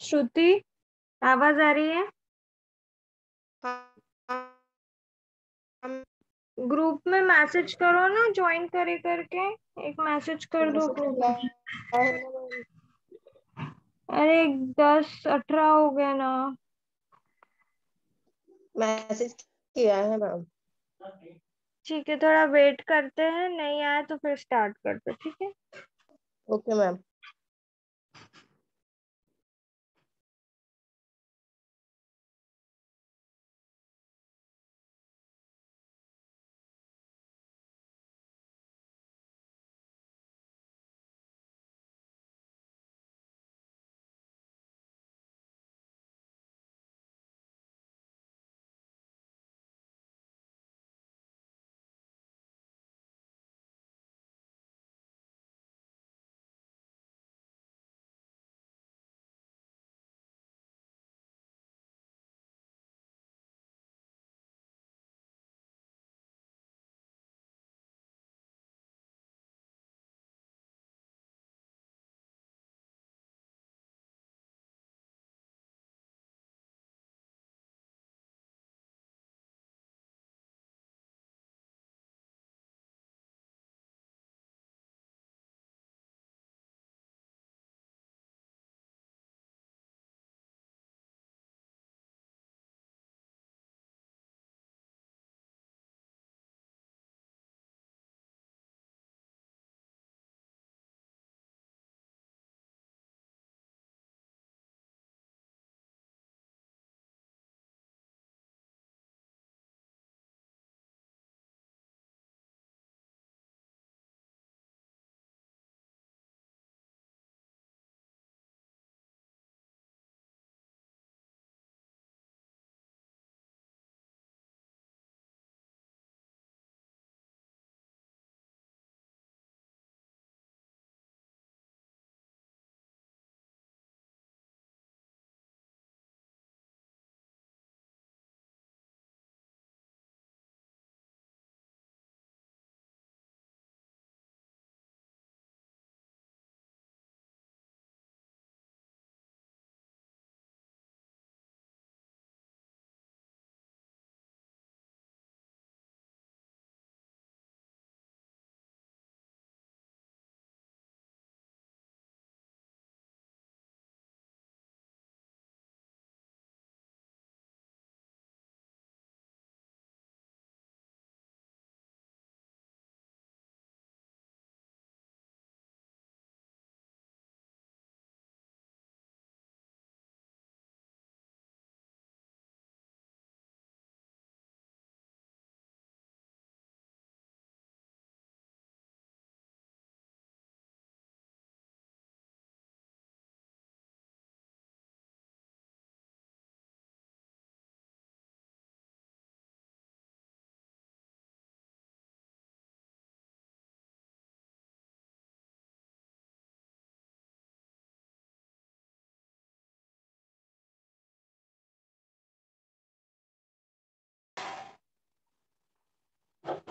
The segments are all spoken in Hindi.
श्रुति, आवाज आ रही है? हाँ हाँ, ग्रुप में मैसेज करो ना, ज्वाइन करे करके। एक मैसेज कर दो मैसेज ग्रुप किया में। है ना मैम। अरे 10-18 हो गया ना। मैसेज किया है मैम। ठीक है, थोड़ा वेट करते हैं, नहीं आया तो फिर स्टार्ट करते हैं, ठीक है। Okay ma'am.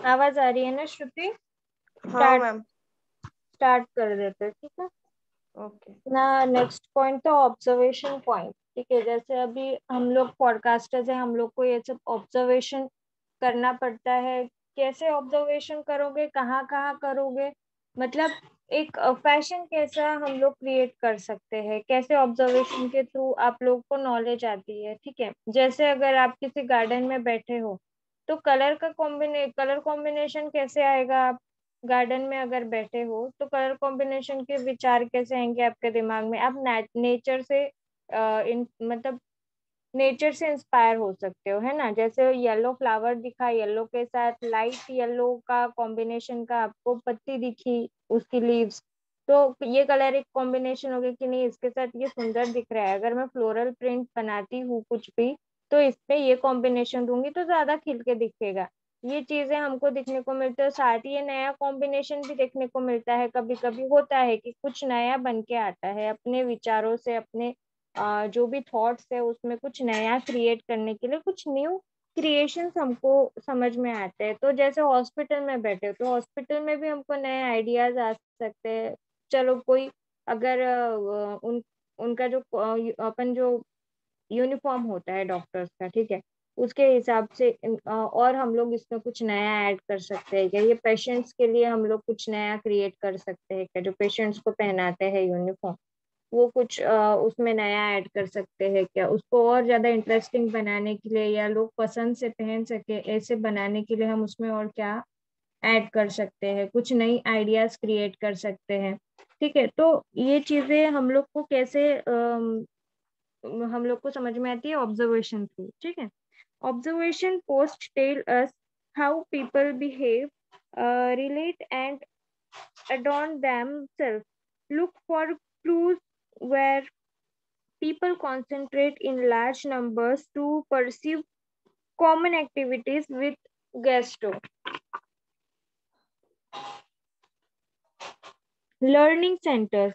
आवाज आ रही है ना श्रुति? हाँ स्टार्ट मैम। स्टार्ट कर देते हैं, ठीक है ओके। ना। नेक्स्ट पॉइंट तो ऑब्जर्वेशन पॉइंट, ठीक है। जैसे अभी हम लोग पॉडकास्टर्स हैं, हम लोग को ये सब ऑब्जर्वेशन करना पड़ता है। कैसे ऑब्जर्वेशन करोगे, कहाँ कहाँ करोगे, मतलब एक फैशन कैसा हम लोग क्रिएट कर सकते हैं, कैसे ऑब्जर्वेशन के थ्रू आप लोग को नॉलेज आती है, ठीक है। जैसे अगर आप किसी गार्डन में बैठे हो तो कलर कॉम्बिनेशन कैसे आएगा? आप गार्डन में अगर बैठे हो तो कलर कॉम्बिनेशन के विचार कैसे आएंगे आपके दिमाग में? आप नेचर से मतलब नेचर से इंस्पायर हो सकते हो, है ना। जैसे येलो फ्लावर दिखा, येलो के साथ लाइट येलो का कॉम्बिनेशन का आपको पत्ती दिखी, उसकी लीव्स, तो ये कलर एक कॉम्बिनेशन हो गया कि नहीं, इसके साथ ये सुंदर दिख रहा है। अगर मैं फ्लोरल प्रिंट बनाती हूँ कुछ भी, तो इसमें ये कॉम्बिनेशन दूंगी तो ज्यादा खिल के दिखेगा। ये चीजें हमको दिखने को मिलती है। साथ ही ये नया कॉम्बिनेशन भी देखने को मिलता है। कभी कभी होता है कि कुछ नया बन के आता है अपने विचारों से, अपने जो भी थॉट्स है उसमें कुछ नया क्रिएट करने के लिए कुछ न्यू क्रिएशंस हमको समझ में आते हैं। तो जैसे हॉस्पिटल में बैठे हो तो हॉस्पिटल में भी हमको नए आइडियाज आ सकते हैं। चलो कोई अगर उनका जो अपन जो यूनिफॉर्म होता है डॉक्टर्स का, ठीक है, उसके हिसाब से और हम लोग इसमें कुछ नया ऐड कर सकते हैं क्या? ये पेशेंट्स के लिए हम लोग कुछ नया क्रिएट कर सकते हैं क्या? जो पेशेंट्स को पहनाते हैं यूनिफॉर्म, वो कुछ उसमें नया ऐड कर सकते हैं क्या? उसको और ज्यादा इंटरेस्टिंग बनाने के लिए या लोग पसंद से पहन सके ऐसे बनाने के लिए हम उसमें और क्या ऐड कर सकते हैं? कुछ नई आइडियाज क्रिएट कर सकते हैं। ठीक है, तो ये चीजें हम लोग को कैसे हम लोग को समझ में आती है ऑब्जर्वेशन थ्रू। ठीक है, observation post tell us how people behave, relate and adorn themselves, look for clues where people concentrate in large numbers to perceive common activities with gusto. Learning centers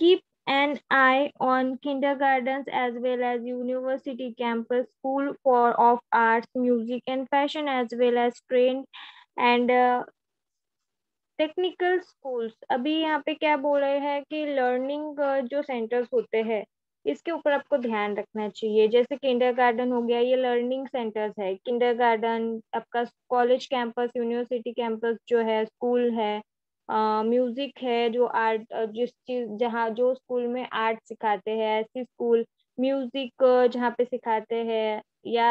keep an eye on kindergartens as well as university campus, school for of arts, music, and fashion, as well as trained and technical schools. अभी यहाँ पे क्या बोल रहे हैं कि लर्निंग जो सेंटर्स होते हैं इसके ऊपर आपको ध्यान रखना चाहिए। जैसे किंडरगार्टन हो गया, ये लर्निंग सेंटर्स है। किंडरगार्टन आपका कॉलेज कैंपस, यूनिवर्सिटी कैंपस जो है, स्कूल है, म्यूजिक है, जो आर्ट जिस चीज जहाँ जो स्कूल में आर्ट सिखाते हैं ऐसी स्कूल, म्यूजिक जहाँ पे सिखाते हैं, या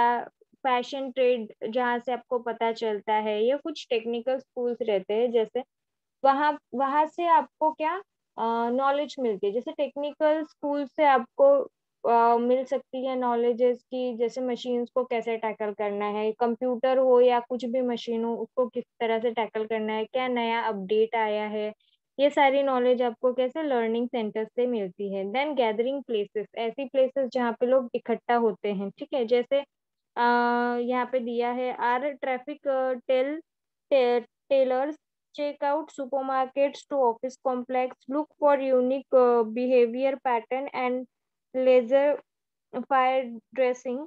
फैशन ट्रेड जहाँ से आपको पता चलता है, ये कुछ टेक्निकल स्कूल्स रहते हैं। जैसे वहां वहां से आपको क्या नॉलेज मिलती है। जैसे टेक्निकल स्कूल से आपको मिल सकती है नॉलेजेस की, जैसे मशीन्स को कैसे टैकल करना है, कंप्यूटर हो या कुछ भी मशीन हो उसको किस तरह से टैकल करना है, क्या नया अपडेट आया है, ये सारी नॉलेज आपको कैसे लर्निंग सेंटर से मिलती है। देन गैदरिंग प्लेसेस, ऐसी प्लेसेस जहाँ पे लोग इकट्ठा होते हैं। ठीक है, जैसे यहाँ पे दिया है are traffic tell tellers, check out supermarkets to office complex, look for unique behavior pattern and laser fire dressing,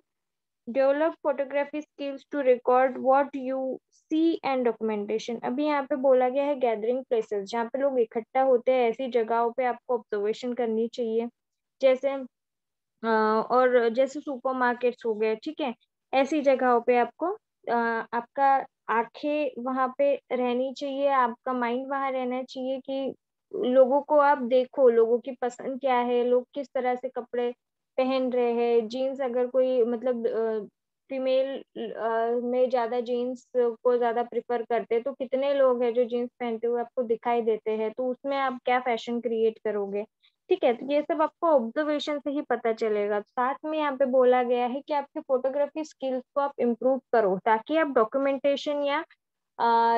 develop photography skills to record what you see and documentation। अभी यहाँ पे बोला गया है गैदरिंग प्लेसेस, जहाँ पे लोग इकट्ठा होते हैं, ऐसी जगहों पे आपको ऑब्जर्वेशन करनी चाहिए। जैसे और जैसे सुपरमार्केट्स हो गए, ठीक है, ऐसी जगहों पे आपको आपका आंखें वहां पे रहनी चाहिए, आपका माइंड वहां रहना चाहिए कि लोगों को आप देखो, लोगों की पसंद क्या है, लोग किस तरह से कपड़े पहन रहे हैं। जीन्स अगर कोई मतलब फीमेल में ज्यादा जीन्स को ज्यादा प्रिफर करते हैं, तो कितने लोग हैं जो जीन्स पहनते हुए आपको दिखाई देते हैं, तो उसमें आप क्या फैशन क्रिएट करोगे। ठीक है, तो ये सब आपको ऑब्जर्वेशन से ही पता चलेगा। साथ में यहाँ पे बोला गया है कि आपके फोटोग्राफी स्किल्स को आप इम्प्रूव करो, ताकि आप डॉक्यूमेंटेशन या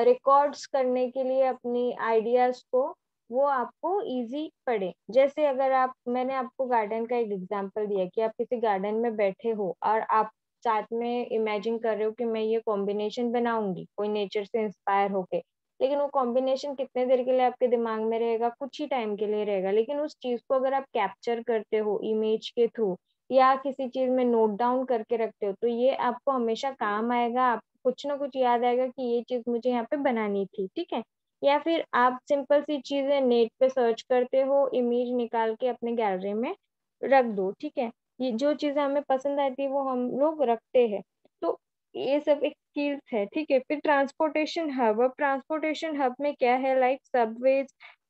रिकॉर्ड्स करने के लिए अपनी आइडियाज को वो आपको इजी पड़े। जैसे अगर आप, मैंने आपको गार्डन का एक एग्जांपल दिया कि आप किसी गार्डन में बैठे हो और आप साथ में इमेजिन कर रहे हो कि मैं ये कॉम्बिनेशन बनाऊंगी कोई नेचर से इंस्पायर होके, लेकिन वो कॉम्बिनेशन कितने देर के लिए आपके दिमाग में रहेगा? कुछ ही टाइम के लिए रहेगा। लेकिन उस चीज को अगर आप कैप्चर करते हो इमेज के थ्रू या किसी चीज में नोट डाउन करके रखते हो, तो ये आपको हमेशा काम आएगा। आपको कुछ ना कुछ याद आएगा कि ये चीज मुझे यहाँ पे बनानी थी। ठीक है, या फिर आप सिंपल सी चीजें नेट पे सर्च करते हो, इमेज निकाल के अपने गैलरी में रख दो। ठीक है, ये जो चीजें हमें पसंद आती है वो हम लोग रखते हैं। तो ये सब एक स्किल्स है। ठीक है, फिर ट्रांसपोर्टेशन हब। अब ट्रांसपोर्टेशन हब में क्या है, like subways,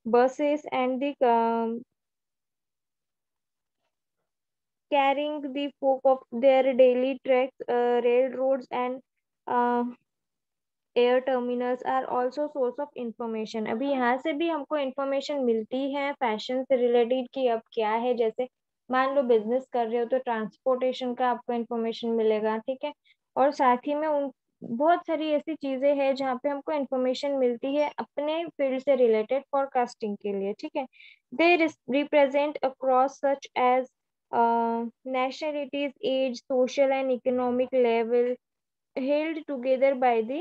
buses and the carrying the folk of their daily treks, railroads and uh, air terminals are also source of information. अभी यहाँ से भी हमको इंफॉर्मेशन मिलती है फैशन से रिलेटेड कि अब क्या है। जैसे मान लो बिजनेस कर रहे हो तो ट्रांसपोर्टेशन का आपको इंफॉर्मेशन मिलेगा। ठीक है, और साथ ही में उन बहुत सारी ऐसी चीजें हैं जहाँ पे हमको इंफॉर्मेशन मिलती है अपने फील्ड से रिलेटेड फोरकास्टिंग के लिए। ठीक है, they represent across such age nationalities, age, social and economic level, held together by the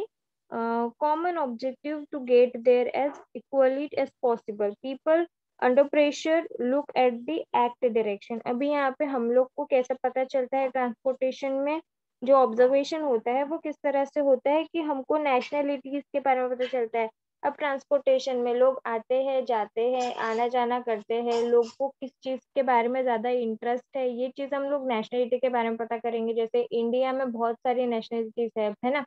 common objective to get there as equally as possible. People under pressure look at the act direction। अभी यहाँ पे हम लोग को कैसे पता चलता है ट्रांसपोर्टेशन में जो ऑब्जर्वेशन होता है वो किस तरह से होता है कि हमको नेशनलिटीज के बारे में पता चलता है। अब ट्रांसपोर्टेशन में लोग आते हैं जाते हैं, आना जाना करते हैं, लोग को किस चीज के बारे में ज्यादा इंटरेस्ट है, ये चीज हम लोग नेशनलिटी के बारे में पता करेंगे। जैसे इंडिया में बहुत सारी नेशनलिटीज है ना,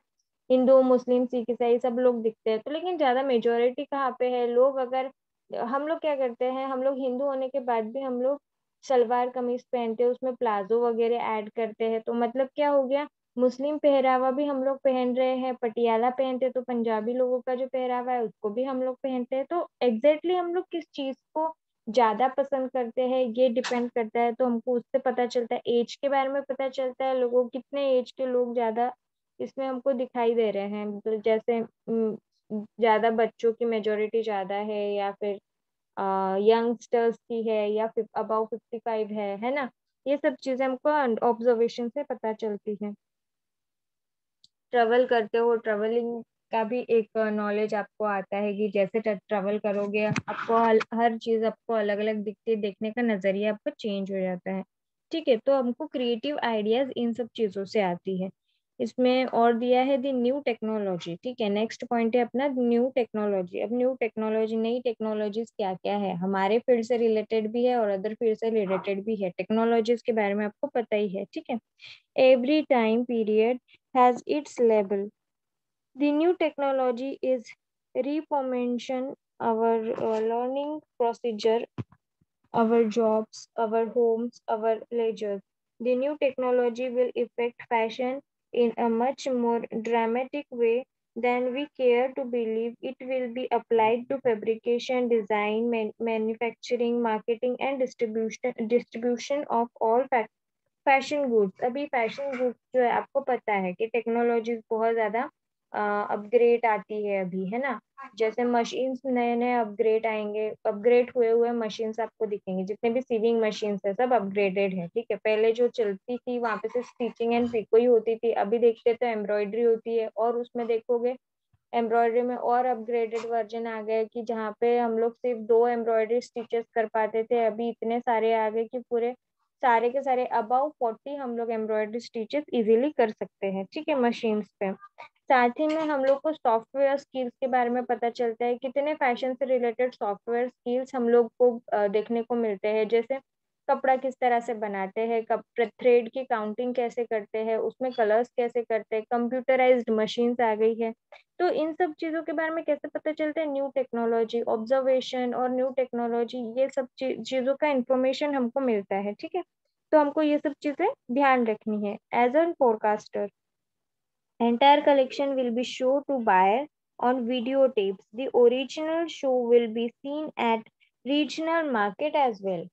हिंदू मुस्लिम सिख ईसाई सब लोग दिखते हैं, तो लेकिन ज्यादा मेजोरिटी कहाँ पे है। लोग अगर हम लोग क्या करते हैं, हम लोग हिंदू होने के बाद भी हम लोग सलवार कमीज पहनते हैं, उसमें प्लाजो वगैरह ऐड करते हैं, तो मतलब क्या हो गया, मुस्लिम पहरावा भी हम लोग पहन रहे हैं, पटियाला पहनते तो पंजाबी लोगों का जो पहरावा है उसको भी हम लोग पहनते हैं। तो एग्जैक्टली हम लोग किस चीज को ज्यादा पसंद करते हैं ये डिपेंड करता है। तो हमको उससे पता चलता है, एज के बारे में पता चलता है, लोगों कितने एज के लोग ज्यादा इसमें हमको दिखाई दे रहे हैं। तो जैसे ज्यादा बच्चों की मेजोरिटी ज्यादा है, या फिर यंगस्टर्स की है, या फिर अबाउ 55 है ना। ये सब चीजें हमको ऑब्जर्वेशन से पता चलती है। ट्रेवल करते हो, ट्रेवलिंग का भी एक नॉलेज आपको आता है कि जैसे ट्रेवल करोगे आपको हर चीज आपको अलग अलग दिखती है, देखने का नजरिया आपका चेंज हो जाता है। ठीक है, तो हमको क्रिएटिव आइडियाज इन सब चीजों से आती है। इसमें और दिया है दी न्यू टेक्नोलॉजी। ठीक है, नेक्स्ट पॉइंट है अपना न्यू टेक्नोलॉजी। अब न्यू टेक्नोलॉजी, नई टेक्नोलॉजीज क्या क्या है, हमारे फील्ड से रिलेटेड भी है और अदर फील्ड से रिलेटेड भी है। टेक्नोलॉजीज के बारे में आपको पता ही है। ठीक है, every time period has its label. The new technology is reformation our learning procedure, our jobs, our homes, our leisure. The new technology will affect fashion in a much more dramatic way than we care to believe. It will be applied to fabrication, design, manufacturing, marketing, and distribution of all fashion goods. अभी फैशन गुड्स जो है आपको पता है कि टेक्नोलॉजी बहुत ज्यादा अपग्रेड आती है अभी, है ना। जैसे मशीन्स नए नए अपग्रेड आएंगे, अपग्रेड हुए हुए मशीन्स आपको दिखेंगे, जितने भी सीविंग मशीन्स है सब अपग्रेडेड है। ठीक है, पहले जो चलती थी वहां पे सिर्फ स्टिचिंग एंड पिको ही होती थी, अभी देखते तो एम्ब्रॉयडरी होती है, और उसमें देखोगे एम्ब्रॉयडरी में और अपग्रेडेड वर्जन आ गए कि जहाँ पे हम लोग सिर्फ 2 एम्ब्रॉयडरी स्टिचेस कर पाते थे, अभी इतने सारे आ गए कि पूरे सारे के सारे अबाउ 40 हम लोग एम्ब्रॉयडरी स्टिचेस इजीली कर सकते हैं। ठीक है, मशीन्स पे। साथ ही में हम लोग को सॉफ्टवेयर स्किल्स के बारे में पता चलता है, कितने फैशन से रिलेटेड सॉफ्टवेयर स्किल्स हम लोग को देखने को मिलते हैं। जैसे कपड़ा किस तरह से बनाते हैं, थ्रेड की काउंटिंग कैसे करते हैं, उसमें कलर्स कैसे करते हैं, कंप्यूटराइज्ड मशीन्स आ गई है। तो इन सब चीजों के बारे में कैसे पता चलता है, न्यू टेक्नोलॉजी, ऑब्जर्वेशन और न्यू टेक्नोलॉजी, ये सब चीजों का इंफॉर्मेशन हमको मिलता है। ठीक है, तो हमको ये सब चीजें ध्यान रखनी है। As an forecaster, entire collection will be shown to buyer on videotapes. The original show will be seen at regional market as well.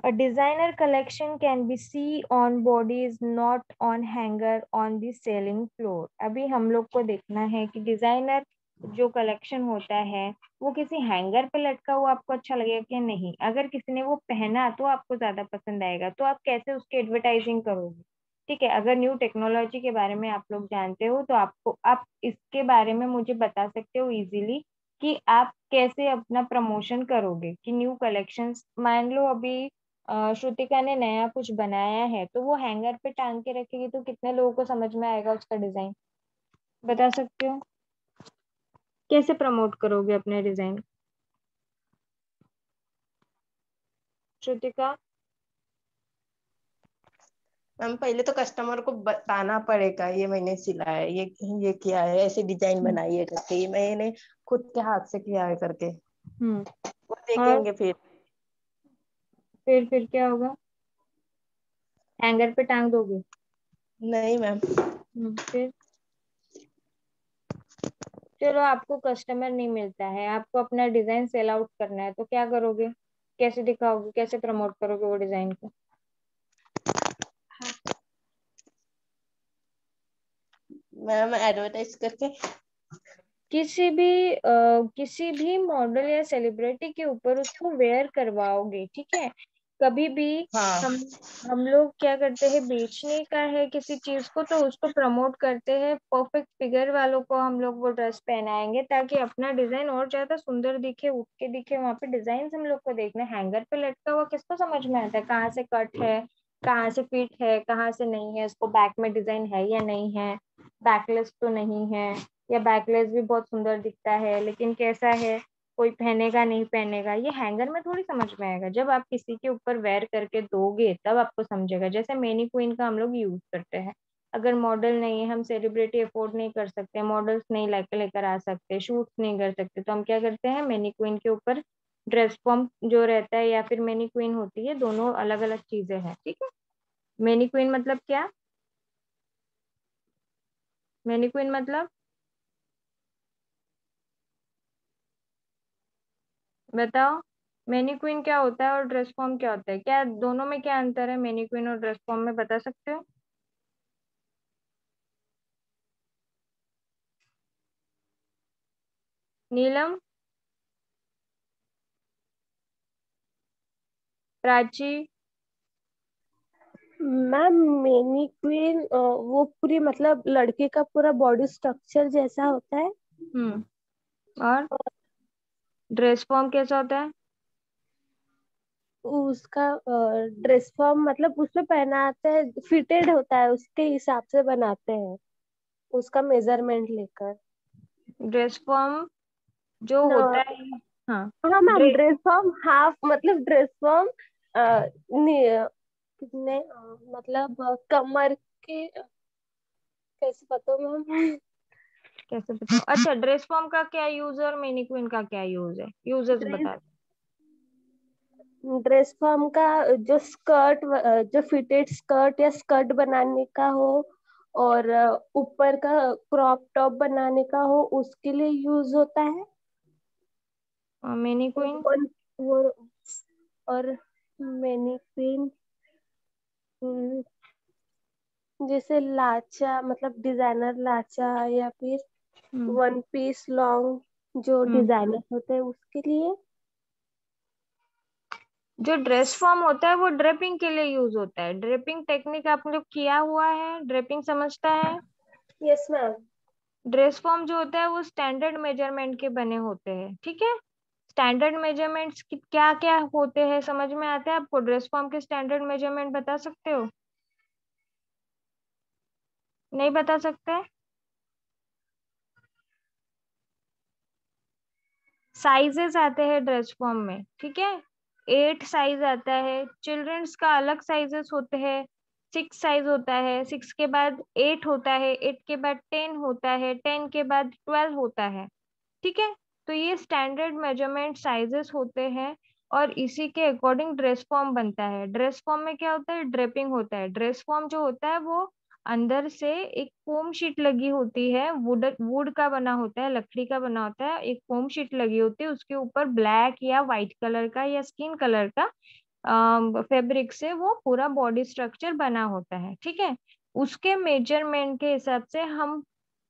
A designer collection can be seen on bodies, not on hanger on the selling floor. अभी हम लोग को देखना है कि डिजाइनर जो कलेक्शन होता है वो किसी हैंगर पे लटका हुआ आपको अच्छा लगेगा कि नहीं। अगर किसी ने वो पहना तो आपको ज्यादा पसंद आएगा, तो आप कैसे उसकी एडवर्टाइजिंग करोगे। ठीक है, अगर न्यू टेक्नोलॉजी के बारे में आप लोग जानते हो तो आपको आप इसके बारे में मुझे बता सकते हो इजीली कि आप कैसे अपना प्रमोशन करोगे कि न्यू कलेक्शंस। मान लो अभी श्रुतिका ने नया कुछ बनाया है तो वो हैंगर पे टांग के रखेगी तो कितने लोगों को समझ में आएगा उसका डिजाइन, बता सकते हो। कैसे प्रमोट करोगे अपने डिजाइन, श्रुतिका। मैम पहले तो कस्टमर को बताना पड़ेगा ये मैंने सिला है, ये किया है, ऐसे डिजाइन हम्म। बनाई है करके, ये मैंने खुद के हाथ से किया है करके, हम्म। वो और देखेंगे फिर। फिर क्या होगा, हैंगर पे टांग दोगे। नहीं मैम। फिर चलो आपको कस्टमर नहीं मिलता है, आपको अपना डिजाइन सेल आउट करना है, तो क्या करोगे, कैसे दिखाओगे, कैसे प्रमोट करोगे वो डिजाइन को। मैम एडवर्टाइज करके। किसी भी मॉडल या सेलिब्रिटी के ऊपर उसको वेयर करवाओगे। ठीक है, कभी भी हाँ। हम हम लोग क्या करते हैं, बेचने का है किसी चीज को तो उसको प्रमोट करते हैं, परफेक्ट फिगर वालों को हम लोग वो ड्रेस पहनाएंगे ताकि अपना डिजाइन और ज्यादा सुंदर दिखे, उठ के दिखे। वहां पे डिजाइन हम लोग को देखना है, हैंगर पे लटका हुआ किसको समझ में आता है, कहाँ से कट है, कहाँ से फिट है, कहाँ से नहीं है, इसको बैक में डिजाइन है या नहीं है, बैकलेस तो नहीं है, या बैकलेस भी बहुत सुंदर दिखता है, लेकिन कैसा है, कोई पहनेगा नहीं पहनेगा, ये हैंगर में थोड़ी समझ में आएगा। जब आप किसी के ऊपर वेयर करके दोगे तब आपको समझेगा। जैसे मैनी क्वीन का हम लोग यूज करते हैं, अगर मॉडल नहीं है, हम सेलिब्रिटी अफोर्ड नहीं कर सकते, मॉडल्स नहीं लेकर लेकर आ सकते, शूट नहीं कर सकते, तो हम क्या करते हैं, मैनी क्वीन के ऊपर ड्रेस फॉर्म जो रहता है या फिर मैनी क्वीन होती है, दोनों अलग अलग चीजें हैं, ठीक है। मैनी क्वीन मतलब क्या, मैनी क्वीन मतलब बताओ, मैनी क्वीन क्या होता है और ड्रेस फॉर्म क्या होता है, क्या दोनों में क्या अंतर है, मैनी क्वीन और ड्रेस फॉर्म में, बता सकते हो? नीलम, प्राची। मैम मैनीक्वीन वो पूरी मतलब लड़के का पूरा बॉडी स्ट्रक्चर जैसा होता है। और ड्रेस फॉर्म कैसा होता है? उसका ड्रेस फॉर्म मतलब उसमें पहनाते हैं, फिटेड होता है, उसके हिसाब से बनाते हैं उसका मेजरमेंट लेकर। ड्रेस फॉर्म जो न, होता है, हाँ, हाँ ma'am, dress, dress form half मतलब ड्रेस फॉर्म कितने मतलब कमर के कैसे पता मैम। कैसे बताओ, अच्छा ड्रेस फॉर्म का क्या यूज है और मैनी क्वीन का क्या यूज है, यूजेस ड्रेस बता। ड्रेस फॉर्म का जो स्कर्ट, जो फिटेड स्कर्ट या स्कर्ट बनाने का हो और ऊपर का क्रॉप टॉप बनाने का हो उसके लिए यूज होता है। और मैनी क्वीन? और वो और मैनीक्वीन जैसे लाचा मतलब डिजाइनर लाचा या फिर हम्म वन पीस लॉन्ग जो हम्म डिजाइनर होते हैं उसके लिए। जो ड्रेस फॉर्म होता है वो ड्रेपिंग के लिए यूज होता है, ड्रेपिंग टेक्निक आप लोग किया हुआ है, ड्रेपिंग समझता है? Yes ma'am. ड्रेस फॉर्म जो होता है वो स्टैंडर्ड मेजरमेंट के बने होते हैं, ठीक है। स्टैंडर्ड मेजरमेंट्स क्या क्या होते हैं, समझ में आते हैं आपको? ड्रेस फॉर्म के स्टैंडर्ड मेजरमेंट बता सकते हो? नहीं बता सकते? साइजेस आते हैं ड्रेस फॉर्म में, ठीक है। 8 साइज आता है, चिल्ड्रंस का अलग साइजेस होते हैं। 6 साइज होता है, 6 के बाद 8 होता है, 8 के बाद 10 होता है, 10 के बाद 12 होता है, ठीक है। तो ये स्टैंडर्ड मेजरमेंट साइजेस होते हैं और इसी के अकॉर्डिंग ड्रेस फॉर्म बनता है। ड्रेस फॉर्म में क्या होता है, ड्रेपिंग होता है। ड्रेस फॉर्म जो होता है वो अंदर से एक फोम शीट लगी होती है, वुड वुड का बना होता है, लकड़ी का बना होता है, एक फोम शीट लगी होती है, उसके ऊपर ब्लैक या व्हाइट कलर का या स्किन कलर का फैब्रिक से वो पूरा बॉडी स्ट्रक्चर बना होता है, ठीक है। उसके मेजरमेंट के हिसाब से हम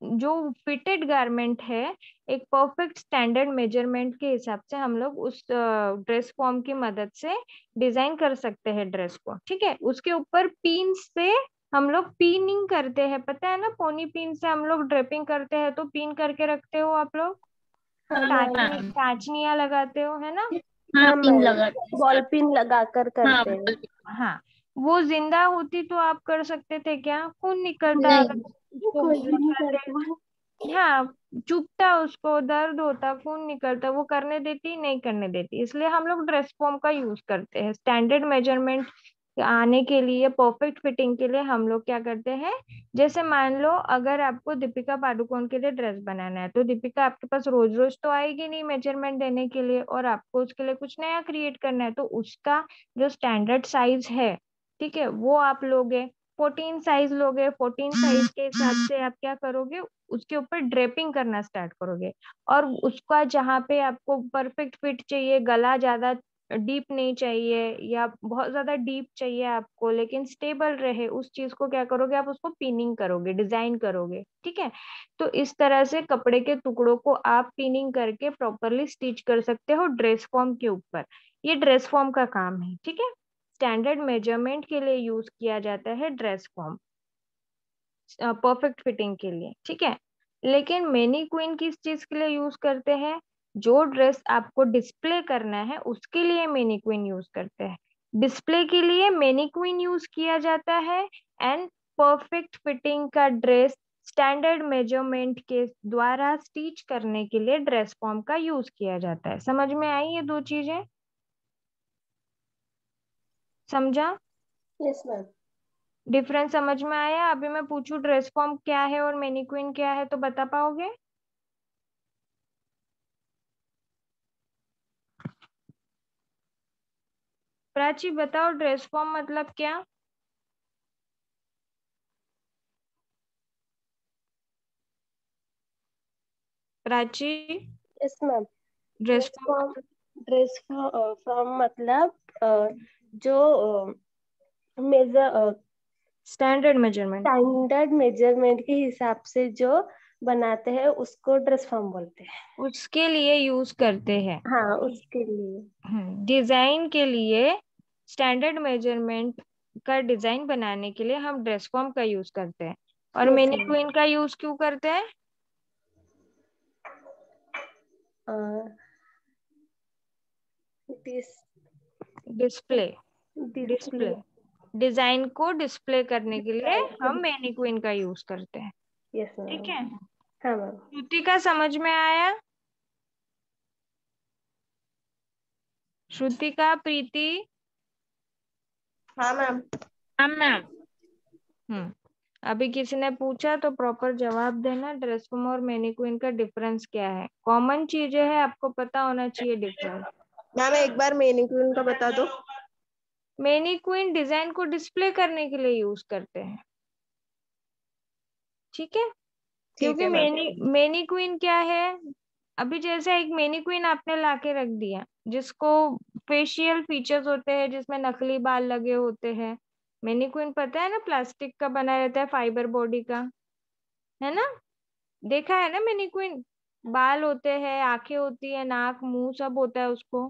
जो फिटेड गारमेंट है, एक परफेक्ट स्टैंडर्ड मेजरमेंट के हिसाब से हम लोग उस ड्रेस फॉर्म की मदद से डिजाइन कर सकते हैं ड्रेस को, ठीक है। उसके ऊपर पिन से हम लोग पिनिंग करते हैं, पता है ना, पोनी पिन से हम लोग ड्रेपिंग करते हैं, तो पिन करके रखते हो आप लोग, हाँ टाचनी मैम। टाचनियां लगाते हो, है ना। हाँ पिन मैम, लगाते बॉल पिन लगा कर हैं। हाँ करते हैं। हाँ, वो जिंदा होती तो आप कर सकते थे क्या, खून निकलता अगर नहीं। उसको कोई भी नहीं करते, करता। हाँ, चुभता, उसको दर्द होता, खून निकलता, वो करने देती नहीं करने देती, इसलिए हम लोग ड्रेस फॉर्म का यूज करते हैं। स्टैंडर्ड मेजरमेंट आने के लिए, परफेक्ट फिटिंग के लिए हम लोग क्या करते हैं, जैसे मान लो अगर आपको दीपिका पादुकोण के लिए ड्रेस बनाना है, तो दीपिका आपके पास रोज रोज तो आएगी नहीं मेजरमेंट देने के लिए, और आपको उसके लिए कुछ नया क्रिएट करना है, तो उसका जो स्टैंडर्ड साइज है, ठीक है, वो आप लोगे, 14 साइज लोगे, 14 साइज के हिसाब से आप क्या करोगे, उसके ऊपर ड्रेपिंग करना स्टार्ट करोगे। और उसका जहाँ पे आपको परफेक्ट फिट चाहिए, गला ज्यादा डीप नहीं चाहिए या बहुत ज्यादा डीप चाहिए आपको, लेकिन स्टेबल रहे, उस चीज को क्या करोगे, आप उसको पिनिंग करोगे, डिजाइन करोगे, ठीक है। तो इस तरह से कपड़े के टुकड़ों को आप पिनिंग करके प्रॉपरली स्टिच कर सकते हो ड्रेस फॉर्म के ऊपर। ये ड्रेस फॉर्म का काम है, ठीक है। स्टैंडर्ड मेजरमेंट के लिए यूज किया जाता है ड्रेस फॉर्म, परफेक्ट फिटिंग के लिए, ठीक है। लेकिन मैनी क्वीन किस चीज के लिए यूज करते हैं, जो ड्रेस आपको डिस्प्ले करना है उसके लिए मैनी क्वीन यूज करते हैं। डिस्प्ले के लिए मैनी क्वीन यूज किया जाता है, एंड परफेक्ट फिटिंग का ड्रेस स्टैंडर्ड मेजरमेंट के द्वारा स्टिच करने के लिए ड्रेस फॉर्म का यूज किया जाता है। समझ में आई ये दो चीजें? समझा? Yes ma'am. डिफरेंस समझ में आया? अभी मैं पूछूं ड्रेस फॉर्म क्या है और मैनीक्विन क्या है तो बता पाओगे? प्राची बताओ, ड्रेस फॉर्म मतलब क्या? Prachi, yes ma'am. Dress dress form form, मतलब? ड्रेस फॉर्म मतलब जो major standard measurement. Standard measurement के हिसाब से जो बनाते हैं उसको ड्रेस फॉर्म बोलते हैं। उसके लिए यूज करते हैं। हाँ, उसके लिए। डिजाइन के लिए, स्टैंडर्ड मेजरमेंट का डिजाइन बनाने के लिए हम ड्रेस फॉर्म का यूज करते हैं। और यस मैम। मैनीक्विन का यूज क्यों करते हैं? डिस डिस्प्ले। डिस्प्ले। डिस्प्ले, डिजाइन को डिस्प्ले करने के लिए डिजाइन को। हम मैनीक्विन का यूज करते हैं। यस ठीक मैम। है, हाँ मैम। श्रुति का समझ में आया? श्रुतिका, प्रीति? हाँ मैम। हाँ मैम। अभी किसी ने पूछा तो प्रॉपर जवाब देना। ड्रेस फॉर्म और मैनीक्विन का डिफरेंस क्या है? कॉमन चीजें है, आपको पता होना चाहिए डिफरेंस। मैम एक बार मैनीक्विन का बता दो। मैनीक्विन डिजाइन को डिस्प्ले करने के लिए यूज करते हैं। ठीक है, ठीक क्योंकि है मैम। मैनीक्विन क्या है, अभी जैसे एक मैनीक्विन आपने लाके रख दिया जिसको फेशियल फीचर्स होते हैं, जिसमें नकली बाल लगे होते हैं। मैनीक्विन पता है ना, प्लास्टिक का बना रहता है, फाइबर बॉडी का, है ना? देखा है ना मैनीक्विन? बाल होते हैं, आंखें होती है, नाक मुंह सब होता है उसको।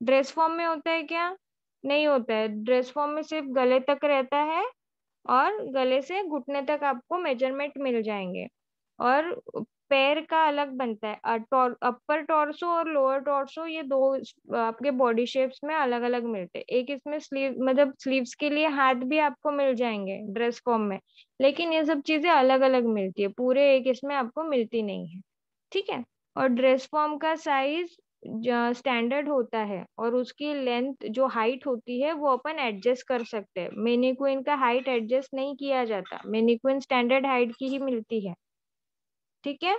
ड्रेस फॉर्म में होता है क्या? नहीं होता है। ड्रेस फॉर्म में सिर्फ गले तक रहता है, और गले से घुटने तक आपको मेजरमेंट मिल जाएंगे। और पैर का अलग बनता है, अपर टॉर्सो और लोअर टॉर्सो, ये दो आपके बॉडी शेप्स में अलग अलग मिलते हैं। एक इसमें स्लीव, मतलब स्लीव्स के लिए हाथ भी आपको मिल जाएंगे ड्रेस फॉर्म में, लेकिन ये सब चीजें अलग अलग मिलती है, पूरे एक इसमें आपको मिलती नहीं है। ठीक है, और ड्रेस फॉर्म का साइज स्टैंडर्ड होता है, और उसकी लेंथ जो हाइट होती है वो अपन एडजस्ट कर सकते हैं। मैनीक्विन का हाइट एडजस्ट नहीं किया जाता, मैनीक्विन स्टैंडर्ड हाइट की ही मिलती है। ठीक है,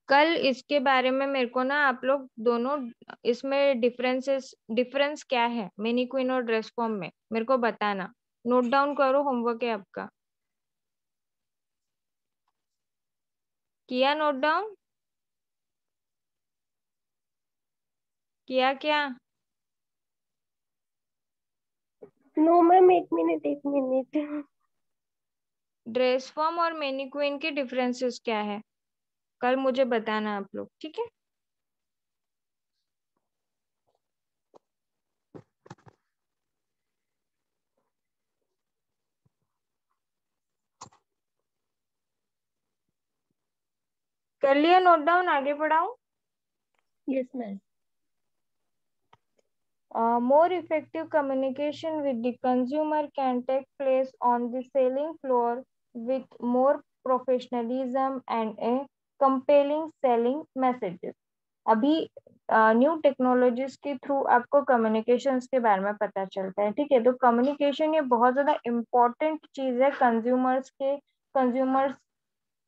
कल इसके बारे में मेरे को ना आप लोग दोनों, इसमें डिफरेंस क्या है मैनीक्विन और ड्रेस फॉर्म में, मेरे को बताना। नोट डाउन करो, होमवर्क है आपका। किया नोट डाउन? किया क्या? नो मैम, एक मिनट एक मिनट। ड्रेस फॉर्म और मैनीक्विन के डिफरेंसेस क्या है, कल मुझे बताना आप लोग। ठीक है, कर लिया नोट डाउन? आगे बढ़ाऊं? Yes ma'am. More effective communication with the consumer can take place on the selling floor with more professionalism and a compelling selling messages. अभी न्यू टेक्नोलॉजीज के थ्रू आपको कम्युनिकेशंस के बारे में पता चलता है। ठीक है, तो कम्युनिकेशन ये बहुत ज्यादा इम्पोर्टेंट चीज है कंज्यूमर्स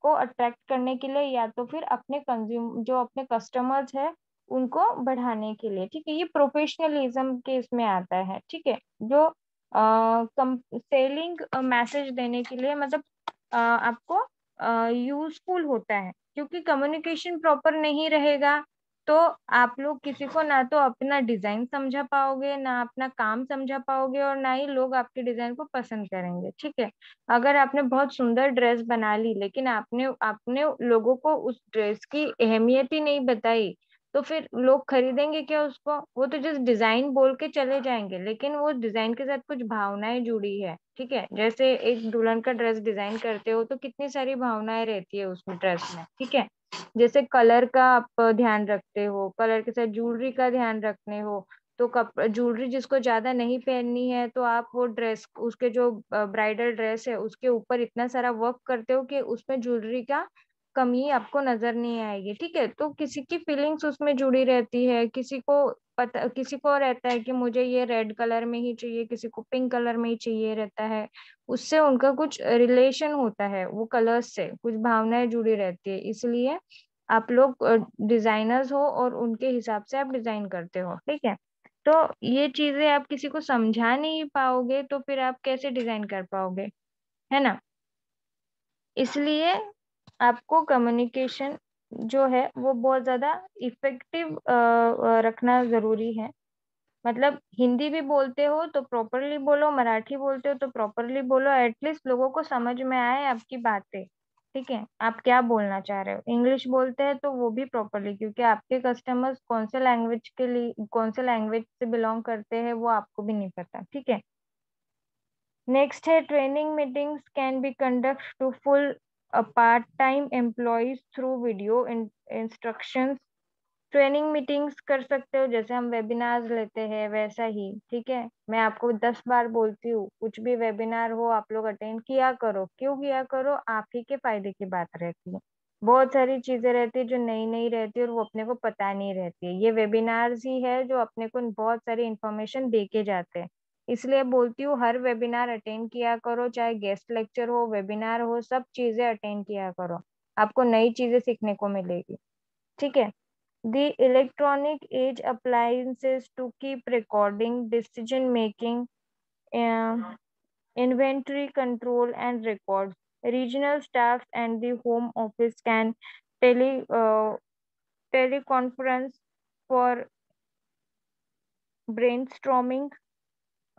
को अट्रैक्ट करने के लिए, या तो फिर अपने जो अपने कस्टमर्स है उनको बढ़ाने के लिए। ठीक है, ये प्रोफेशनलिज्म के इसमें आता है। ठीक है, जो सेलिंग मैसेज देने के लिए, मतलब आपको यूजफुल होता है, क्योंकि कम्युनिकेशन प्रॉपर नहीं रहेगा तो आप लोग किसी को ना तो अपना डिजाइन समझा पाओगे, ना अपना काम समझा पाओगे, और ना ही लोग आपके डिजाइन को पसंद करेंगे। ठीक है, अगर आपने बहुत सुंदर ड्रेस बना ली लेकिन आपने आपने लोगों को उस ड्रेस की अहमियत ही नहीं बताई, तो फिर लोग खरीदेंगे क्या उसको? वो तो जस्ट डिजाइन बोल के चले जाएंगे, लेकिन वो डिजाइन के साथ कुछ भावनाएं जुड़ी है। ठीक है, जैसे एक दुल्हन का ड्रेस डिजाइन करते हो तो कितनी सारी भावनाएं रहती है उसमें ड्रेस में। ठीक है, जैसे कलर का आप ध्यान रखते हो, कलर के साथ ज्वेलरी का ध्यान रखने हो, तो ज्वेलरी जिसको ज्यादा नहीं पहननी है तो आप वो ड्रेस, उसके जो ब्राइडल ड्रेस है उसके ऊपर इतना सारा वर्क करते हो कि उसमें ज्वेलरी का कमी आपको नजर नहीं आएगी। ठीक है, तो किसी की फीलिंग्स उसमें जुड़ी रहती है, किसी को रहता है कि मुझे ये रेड कलर में ही चाहिए, किसी को पिंक कलर में ही चाहिए रहता है। उससे उनका कुछ रिलेशन होता है, वो कलर्स से कुछ भावनाएं जुड़ी रहती है, इसलिए आप लोग डिजाइनर्स हो और उनके हिसाब से आप डिजाइन करते हो। ठीक है, तो ये चीजें आप किसी को समझा नहीं पाओगे तो फिर आप कैसे डिजाइन कर पाओगे, है ना। इसलिए आपको कम्युनिकेशन जो है वो बहुत ज्यादा इफेक्टिव रखना जरूरी है। मतलब हिंदी भी बोलते हो तो प्रॉपरली बोलो, मराठी बोलते हो तो प्रॉपरली बोलो, एटलीस्ट लोगों को समझ में आए आपकी बातें। ठीक है, आप क्या बोलना चाह रहे हो। इंग्लिश बोलते हैं तो वो भी प्रॉपरली, क्योंकि आपके कस्टमर्स कौन से लैंग्वेज से बिलोंग करते हैं वो आपको भी नहीं पता। ठीक है, नेक्स्ट है training meetings can be conduct to full part time employees through video instructions. Training meetings कर सकते हो, जैसे हम वेबिनार्स लेते हैं वैसा ही। ठीक है, मैं आपको 10 बार बोलती हूँ, कुछ भी वेबिनार हो आप लोग अटेंड किया करो। क्यों किया करो, आप ही के फायदे की बात रहती है। बहुत सारी चीजें रहती है जो नई नई रहती है और वो अपने को पता नहीं रहती है। ये वेबिनार्स ही है जो अपने को बहुत सारी इंफॉर्मेशन दे के जाते हैं। इसलिए बोलती हूँ हर वेबिनार अटेंड किया करो, चाहे गेस्ट लेक्चर हो, वेबिनार हो, सब चीजें अटेंड किया करो, आपको नई चीजें सीखने को मिलेगी। ठीक है, the electronic age appliances to keep recording, decision making, uh, inventory control, and records. Regional staff and the home office can teleconference for brainstorming।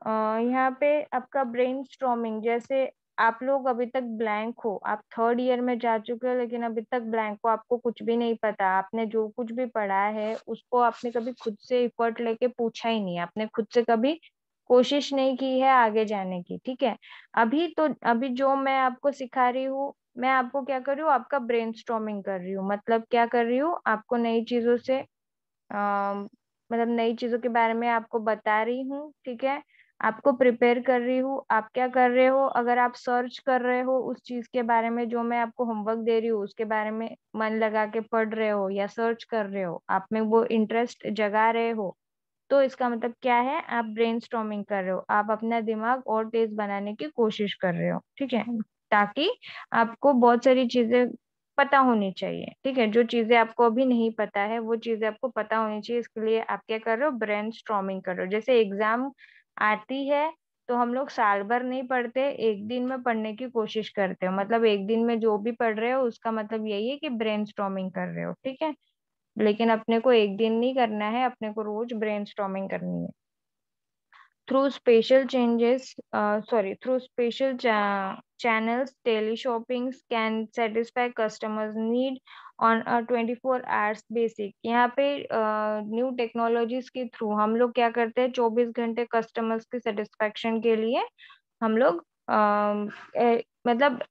यहाँ पे आपका ब्रेनस्टॉर्मिंग, जैसे आप लोग अभी तक ब्लैंक हो, आप 3rd ईयर में जा चुके हो लेकिन अभी तक ब्लैंक हो, आपको कुछ भी नहीं पता, आपने जो कुछ भी पढ़ा है उसको आपने कभी खुद से एफर्ट लेके पूछा ही नहीं, आपने खुद से कभी कोशिश नहीं की है आगे जाने की। ठीक है, अभी जो मैं आपको सिखा रही हूँ, मैं आपको क्या कर रही हूँ, आपका ब्रेनस्टॉर्मिंग कर रही हूँ। मतलब क्या कर रही हूँ, आपको नई चीजों से मतलब नई चीजों के बारे में आपको बता रही हूँ। ठीक है, आपको प्रिपेयर कर रही हूँ। आप क्या कर रहे हो, अगर आप सर्च कर रहे हो उस चीज के बारे में जो मैं आपको होमवर्क दे रही हूँ उसके बारे में, मन लगा के पढ़ रहे हो या सर्च कर रहे हो, आप में वो इंटरेस्ट जगा रहे हो, तो इसका मतलब क्या है, आप ब्रेनस्टॉर्मिंग कर रहे हो, आप अपना दिमाग और तेज बनाने की कोशिश कर रहे हो। ठीक है, ताकि आपको बहुत सारी चीजें पता होनी चाहिए। ठीक है, जो चीजें आपको अभी नहीं पता है वो चीजें आपको पता होनी चाहिए, इसके लिए आप क्या कर रहे हो, ब्रेनस्टॉर्मिंग कर रहे हो। जैसे एग्जाम आती है तो हम लोग साल भर नहीं पढ़ते, एक दिन में पढ़ने की कोशिश करते हो, मतलब एक दिन में जो भी पढ़ रहे हो उसका मतलब यही है कि ब्रेनस्टॉर्मिंग कर रहे हो। ठीक है, लेकिन अपने को एक दिन नहीं करना है, अपने को रोज ब्रेनस्टॉर्मिंग करनी है। Through special channels, teleshoppings can satisfy customers' need on a 24 hours basic। यहाँ पे न्यू टेक्नोलॉजीज के थ्रू हम लोग क्या करते हैं, 24 घंटे कस्टमर्स की सेटिस्फेक्शन के लिए हम लोग मतलब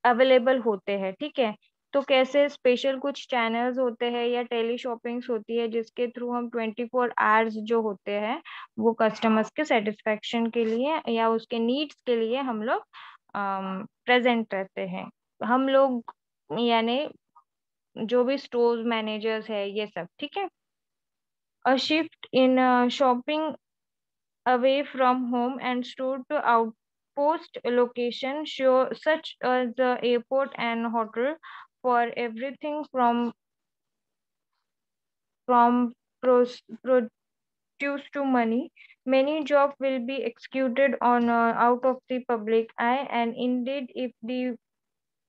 अवेलेबल होते हैं। ठीक है, तो कैसे, स्पेशल कुछ चैनल्स होते हैं या टेली शॉपिंग्स होती है जिसके थ्रू हम 24 आवर्स जो होते हैं वो कस्टमर्स के सेटिस्फेक्शन के लिए या उसके नीड्स के लिए हम लोग प्रेजेंट रहते हैं। हम लोग यानी जो भी स्टोर मैनेजर्स है ये सब। ठीक है, अ shift in shopping away from home and stored to outpost location show such as the airport and hotel for everything from produce to money. Many jobs will be executed on out of the public eye, and indeed if the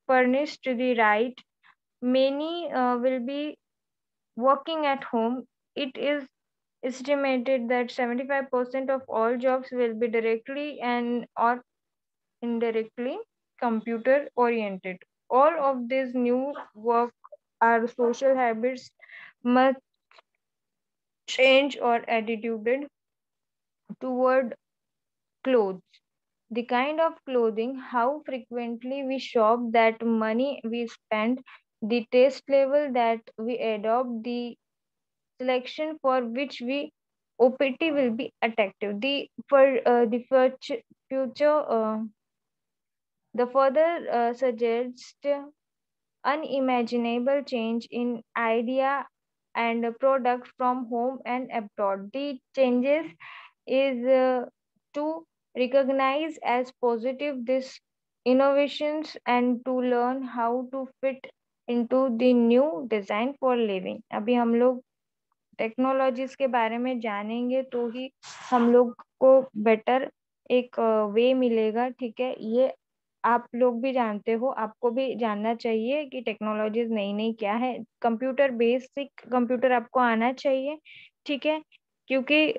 furnished to the right, many will be working at home. It is estimated that 75% of all jobs will be directly and or indirectly computer oriented. All of these new work are social habits must change or attitude toward clothes. The kind of clothing, how frequently we shop, that money we spend, the taste level that we adopt, the selection for which we OPT will be attractive. The future the further suggests unimaginable change in idea and product from home and abroad. The changes is to recognize as positive these innovations and to learn how to fit into the new design for living. अभी हम लोग टेक्नोलॉजीज के बारे में जानेंगे तो ही हम लोग को बेटर एक वे मिलेगा, ठीक है। ये आप लोग भी जानते हो, आपको भी जानना चाहिए कि टेक्नोलॉजीज नई नई क्या है। कंप्यूटर, बेसिक कंप्यूटर आपको आना चाहिए, ठीक है, क्योंकि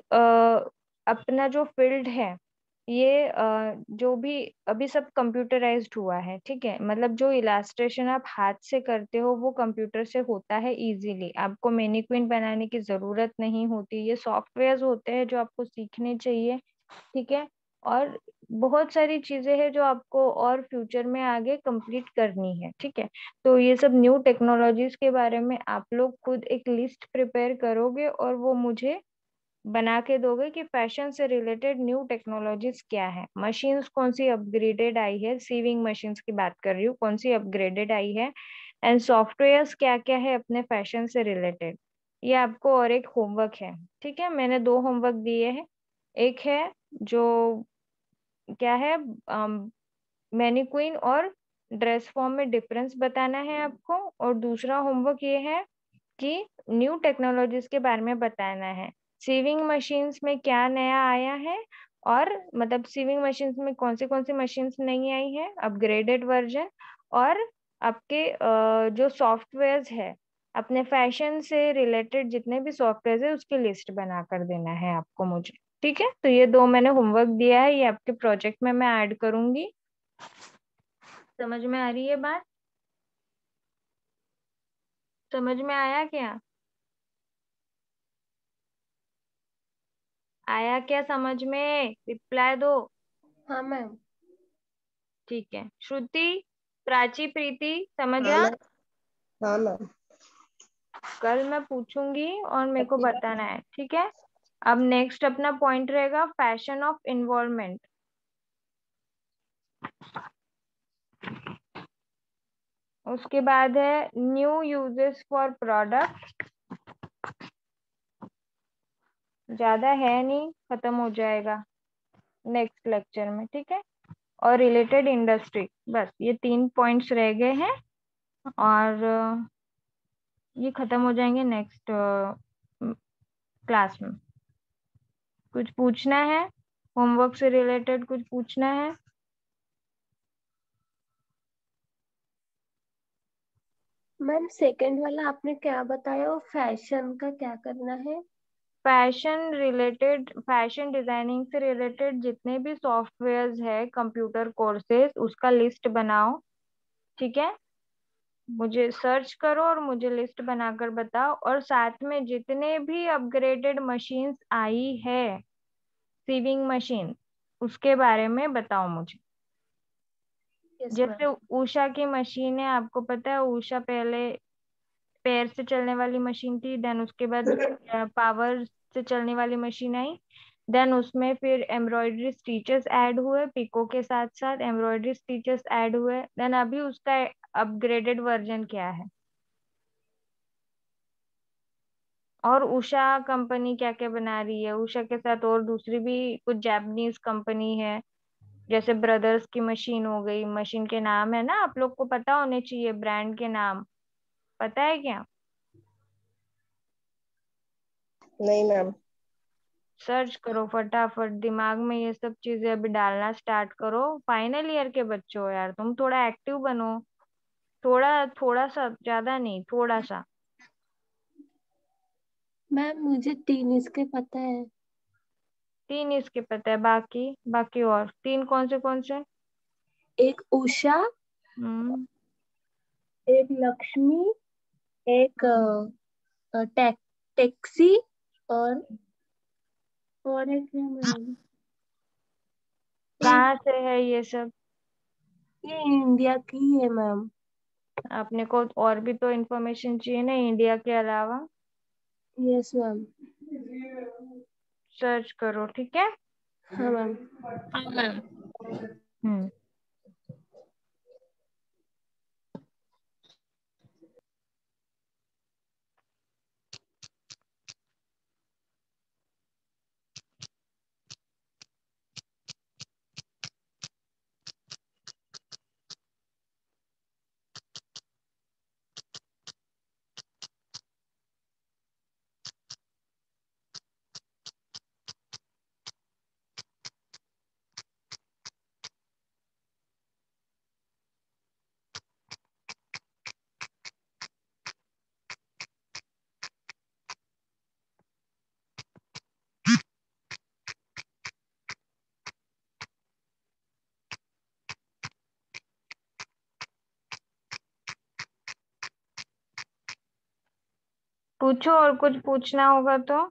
अपना जो फील्ड है ये जो भी अभी सब कंप्यूटराइज्ड हुआ है, ठीक है। मतलब जो इलास्ट्रेशन आप हाथ से करते हो वो कंप्यूटर से होता है इजीली, आपको मैनीक्विन बनाने की जरूरत नहीं होती। ये सॉफ्टवेयर होते हैं जो आपको सीखने चाहिए, ठीक है। और बहुत सारी चीजें हैं जो आपको और फ्यूचर में आगे कंप्लीट करनी है, ठीक है। तो ये सब न्यू टेक्नोलॉजीज के बारे में आप लोग खुद एक लिस्ट प्रिपेयर करोगे और वो मुझे बना के दोगे कि फैशन से रिलेटेड न्यू टेक्नोलॉजीज क्या है। मशीन्स कौन सी अपग्रेडेड आई है, सीविंग मशीन्स की बात कर रही हूँ, कौन सी अपग्रेडेड आई है, एंड सॉफ्टवेयर्स क्या क्या है अपने फैशन से रिलेटेड। ये आपको और एक होमवर्क है, ठीक है। मैंने 2 होमवर्क दिए हैं। एक है जो क्या है, मैनीक्विन और ड्रेस फॉर्म में डिफरेंस बताना है आपको, और दूसरा होमवर्क ये है कि न्यू टेक्नोलॉजीज के बारे में बताना है। सीविंग मशीन्स में क्या नया आया है, और मतलब सीविंग मशीन्स में कौन सी मशीन्स नहीं आई है, अपग्रेडेड वर्जन। और आपके जो सॉफ्टवेयर्स है अपने फैशन से रिलेटेड जितने भी सॉफ्टवेयर है उसकी लिस्ट बना कर देना है आपको मुझे, ठीक है। तो ये 2 मैंने होमवर्क दिया है, ये आपके प्रोजेक्ट में मैं ऐड करूंगी। समझ में आ रही है बात? समझ में आया क्या? आया क्या समझ में? रिप्लाई दो। हाँ मैम। ठीक है। श्रुति, प्राची, प्रीति, समझ हाँ आ? मैम। हाँ मैम। कल मैं पूछूंगी और मेरे को ठीक है। बताना है, ठीक है। अब नेक्स्ट अपना पॉइंट रहेगा फैशन ऑफ इन्वॉल्वमेंट। उसके बाद है न्यू यूजेस फॉर प्रोडक्ट। ज्यादा है नहीं, खत्म हो जाएगा नेक्स्ट लेक्चर में, ठीक है। और रिलेटेड इंडस्ट्री, बस ये 3 पॉइंट्स रह गए हैं, और ये खत्म हो जाएंगे नेक्स्ट क्लास में। कुछ पूछना है? होमवर्क से रिलेटेड कुछ पूछना है? मैम सेकंड वाला आपने क्या बताया, वो फैशन का क्या करना है? फैशन रिलेटेड, फैशन डिजाइनिंग से रिलेटेड जितने भी सॉफ्टवेयर्स है, कंप्यूटर कोर्सेज, उसका लिस्ट बनाओ, ठीक है। मुझे सर्च करो और मुझे लिस्ट बनाकर बताओ, और साथ में जितने भी अपग्रेडेड मशीन्स आई है, सीविंग मशीन, उसके बारे में बताओ मुझे। यस जैसे मैम। उषा की मशीन है, आपको पता है उषा पहले पैर से चलने वाली मशीन थी, देन उसके बाद पावर से चलने वाली मशीन आई, देन उसमें फिर एम्ब्रॉयडरी स्टिचेस ऐड हुए, पिको के साथ साथ एम्ब्रॉयडरी स्टिचेस ऐड हुए, देन अभी उसका अपग्रेडेड वर्जन क्या है। और उषा कंपनी क्या क्या बना रही है, उषा के साथ और दूसरी भी कुछ जापानीज कंपनी है, जैसे ब्रदर्स की मशीन हो गई। मशीन के नाम है ना, आप लोग को पता होने चाहिए ब्रांड के नाम, पता है क्या? नहीं मैम। सर्च करो फटाफट, दिमाग में ये सब चीजें अभी डालना स्टार्ट करो। फाइनल ईयर के बच्चे हो यार, तुम थोड़ा एक्टिव बनो। थोड़ा थोड़ा सा, ज्यादा नहीं, थोड़ा सा। मैम मुझे 3 इसके पता है। 3 इसके पता है, बाकी बाकी और 3 कौन से? एक उषा, हम्म। एक लक्ष्मी, एक टैक्सी, और और एक है मैम। कहाँ से है ये सब? ये इंडिया की है मैम। अपने को और भी तो इन्फॉर्मेशन चाहिए ना इंडिया के अलावा। Yes ma'am. सर्च करो, ठीक है। हाँ मैम। हाँ मैम। हम्म। पूछो, और कुछ पूछना होगा तो।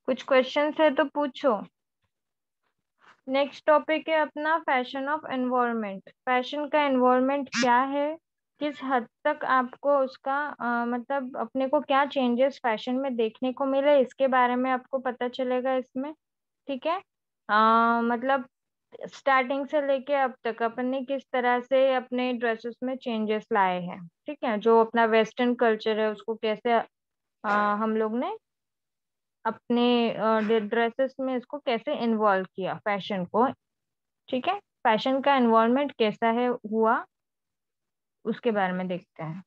कुछ क्वेश्चंस है तो पूछो। नेक्स्ट टॉपिक है अपना फैशन ऑफ एनवायरनमेंट। फैशन का एनवायरनमेंट क्या है, किस हद तक आपको उसका मतलब अपने को क्या चेंजेस फैशन में देखने को मिले, इसके बारे में आपको पता चलेगा इसमें, ठीक है। मतलब स्टार्टिंग से लेके अब तक अपन ने किस तरह से अपने ड्रेसेस में चेंजेस लाए हैं, ठीक है। जो अपना वेस्टर्न कल्चर है उसको कैसे हम लोग ने अपने ड्रेसेस में इसको कैसे इन्वॉल्व किया फैशन को, ठीक है। फैशन का एनवायरनमेंट कैसा है हुआ, उसके बारे में देखते हैं।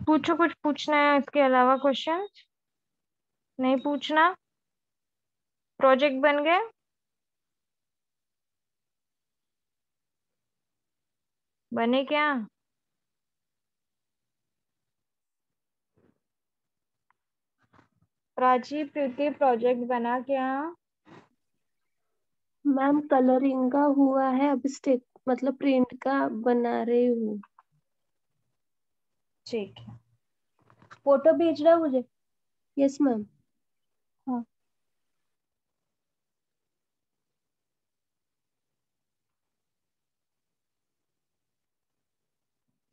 पूछो, कुछ पूछना है इसके अलावा क्वेश्चन? नहीं पूछना? प्रोजेक्ट बन गए? बने क्या? प्राची, प्रीति, प्रोजेक्ट बना क्या? मैम कलरिंग का हुआ है, अब स्टिक मतलब प्रिंट का बना रही हूँ। ठीक है, फोटो भेजना मुझे। Yes ma'am. हाँ।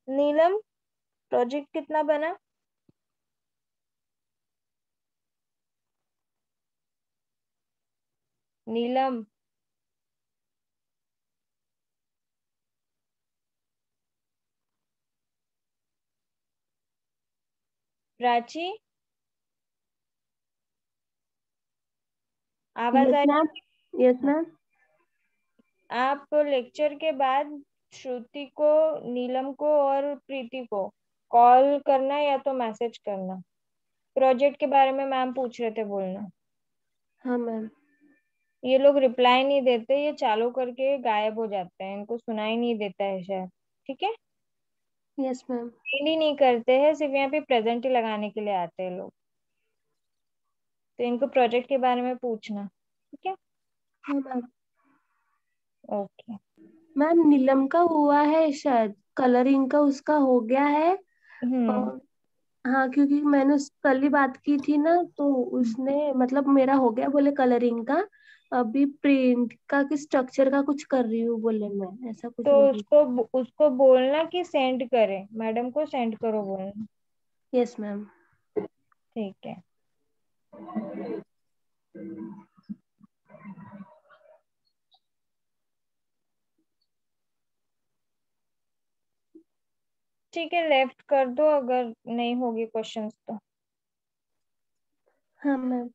नीलम, प्रोजेक्ट कितना बना? नीलम, प्राची, आवाज यस आ मैम। यस रही? मैम। आप लेक्चर के बाद श्रुति को, नीलम को और प्रीति को कॉल करना या तो मैसेज करना। प्रोजेक्ट के बारे में मैम पूछ रहे थे, बोलना। हाँ मैम। ये लोग रिप्लाई नहीं देते, ये चालू करके गायब हो जाते हैं, इनको सुनाई नहीं देता है शायद, ठीक है। Yes ma'am. ही नहीं करते हैं, सिर्फ यहाँ पे प्रेजेंट ही लगाने के लिए आते हैं लोग। तो इनको प्रोजेक्ट के बारे में पूछना, ठीक है। हाँ मैम। ओके। मैम नीलम का हुआ है शायद, कलरिंग का उसका हो गया है। हम्म। और हाँ, क्योंकि मैंने कल ही बात की थी ना, तो उसने मतलब मेरा हो गया बोले कलरिंग का। अभी प्रिंट का कि स्ट्रक्चर का कुछ कर रही हूँ बोले, मैं ऐसा कुछ तो बोल रही उसको उसको बोलना कि सेंड करे, मैडम को सेंड करो बोलना। थी। Yes ma'am. ठीक है। ठीक है, लेफ्ट कर दो अगर नहीं होगी क्वेश्चंस तो। हाँ मैम।